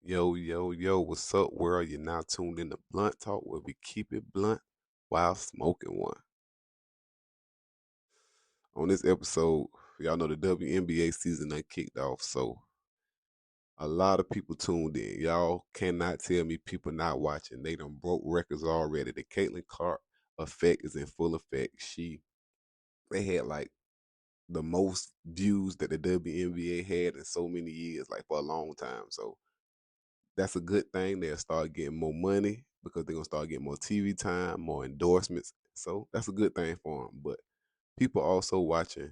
Yo, yo, yo, what's up, world? You're now tuned in to Blunt Talk, where we keep it blunt while smoking one. On this episode, y'all know the WNBA season done kicked off, so a lot of people tuned in. Y'all cannot tell me people not watching. They done broke records already. The Caitlin Clark effect is in full effect. They had like the most views that the WNBA had in so many years, like for a long time. So that's a good thing. They'll start getting more money because they're gonna start getting more TV time, more endorsements. So that's a good thing for them. But people also watching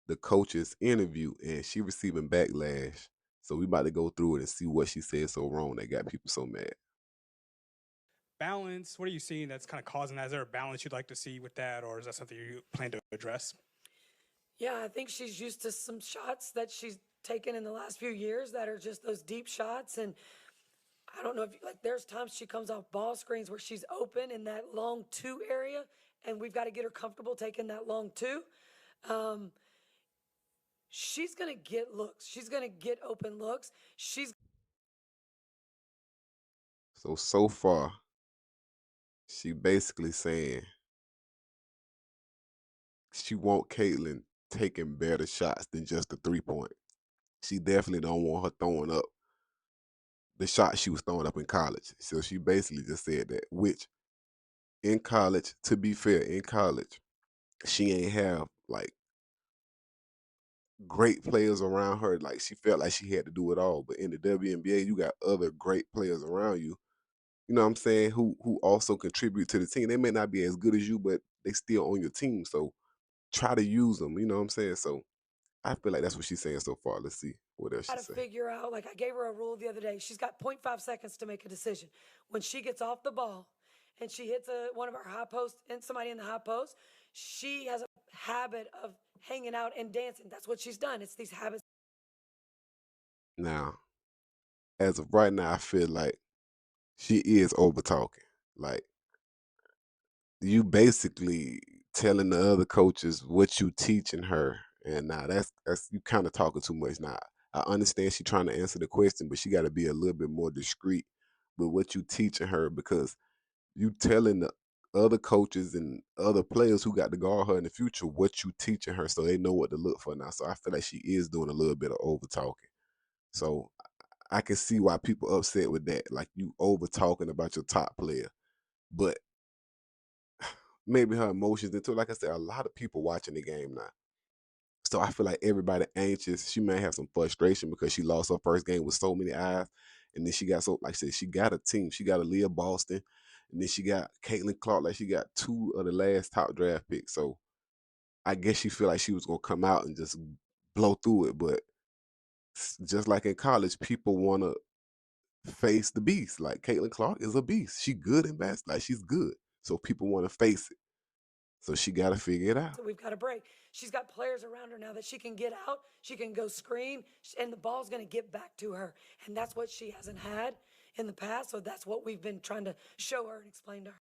the coach's interview, and she receiving backlash. So we about to go through it and see what she said so wrong that got people so mad. Balance, what are you seeing that's kind of causing that? Is there a balance you'd like to see with that, or is that something you plan to address? Yeah, I think she's used to some shots that she's taken in the last few years that are just those deep shots. And I don't know if like there's times she comes off ball screens where she's open in that long two area, and we've got to get her comfortable taking that long two. Um, she's gonna get looks. She's gonna get open looks. She's So far, she basically saying she want Caitlyn taking better shots than just the 3 point. She definitely don't want her throwing up the shot she was throwing up in college. So she basically just said that, which in college, to be fair, in college, she ain't have like great players around her. Like she felt like she had to do it all. But in the WNBA, you got other great players around you. You know what I'm saying? Who also contribute to the team. They may not be as good as you, but they still on your team. So try to use them. You know what I'm saying? So I feel like that's what she's saying so far. Let's see what else got she to say. figure out. Like I gave her a rule the other day. She's got zero point 0.5 seconds to make a decision. When she gets off the ball and she hits one of our high posts and somebody in the high post, she has a habit of hanging out and dancing. That's what she's done. It's these habits. Now, as of right now, I feel like she is over talking. Like you basically telling the other coaches what you teaching her, and now that's you kind of talking too much. Now I understand she trying to answer the question, but she got to be a little bit more discreet with what you teaching her because you telling the other coaches and other players who got to guard her in the future what you teaching her, so they know what to look for now. So I feel like she is doing a little bit of over talking. So I can see why people upset with that. Like you over talking about your top player, but maybe her emotions into it. Like I said, a lot of people watching the game now. So I feel like everybody anxious. She may have some frustration because she lost her first game with so many eyes. And then she got so, like I said, she got a team. She got Aaliyah Boston. And then she got Caitlin Clark. Like she got two of the last top draft picks. So I guess she feel like she was gonna come out and just blow through it. But just like in college, people wanna face the beast. Like Caitlin Clark is a beast. She good in basketball. Like she's good. So people want to face it. So she got to figure it out. So we've got to break. She's got players around her now that she can get out. She can go screen, and the ball's going to get back to her. And that's what she hasn't had in the past. So that's what we've been trying to show her and explain to her.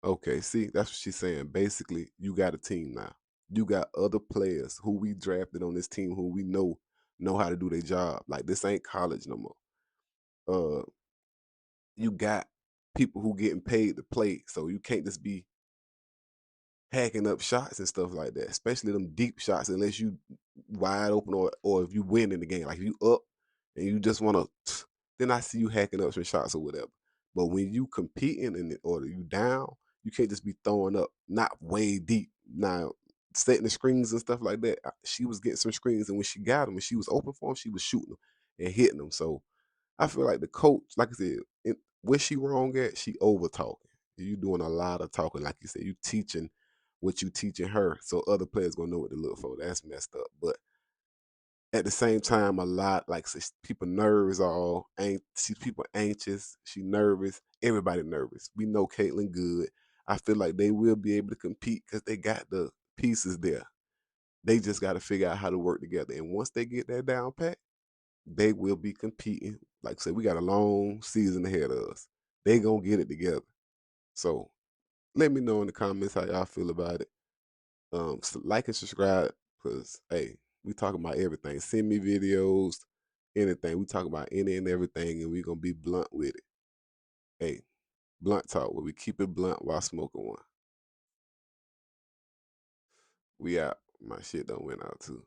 Okay, see, that's what she's saying. Basically, you got a team now. You got other players who we drafted on this team who we know how to do their job. Like this ain't college no more. Uh, you got people who getting paid to play, so you can't just be hacking up shots and stuff like that, especially them deep shots, unless you wide open or if you win in the game. Like if you up and you just want to, then I see you hacking up some shots or whatever. But when you competing in it or you down, you can't just be throwing up not way deep. Now setting the screens and stuff like that. She was getting some screens, and when she got them, when she was open for them, she was shooting them and hitting them. So I feel like the coach, like I said, where she wrong at, she over talking. You doing a lot of talking, like you said. You teaching what you teaching her, so other players gonna know what to look for. That's messed up. But at the same time, a lot like people nerves are all ain't see people anxious. She nervous. Everybody nervous. We know Caitlin good. I feel like they will be able to compete because they got the pieces there. They just got to figure out how to work together. And once they get that down pat, they will be competing. Like I said, we got a long season ahead of us. They gonna get it together. So let me know in the comments how y'all feel about it. So like and subscribe because hey, we talking about everything. Send me videos. anything. We talk about any and everything, and we gonna be blunt with it. Hey, blunt talk where we keep it blunt while smoking one. We out. My shit done went out too.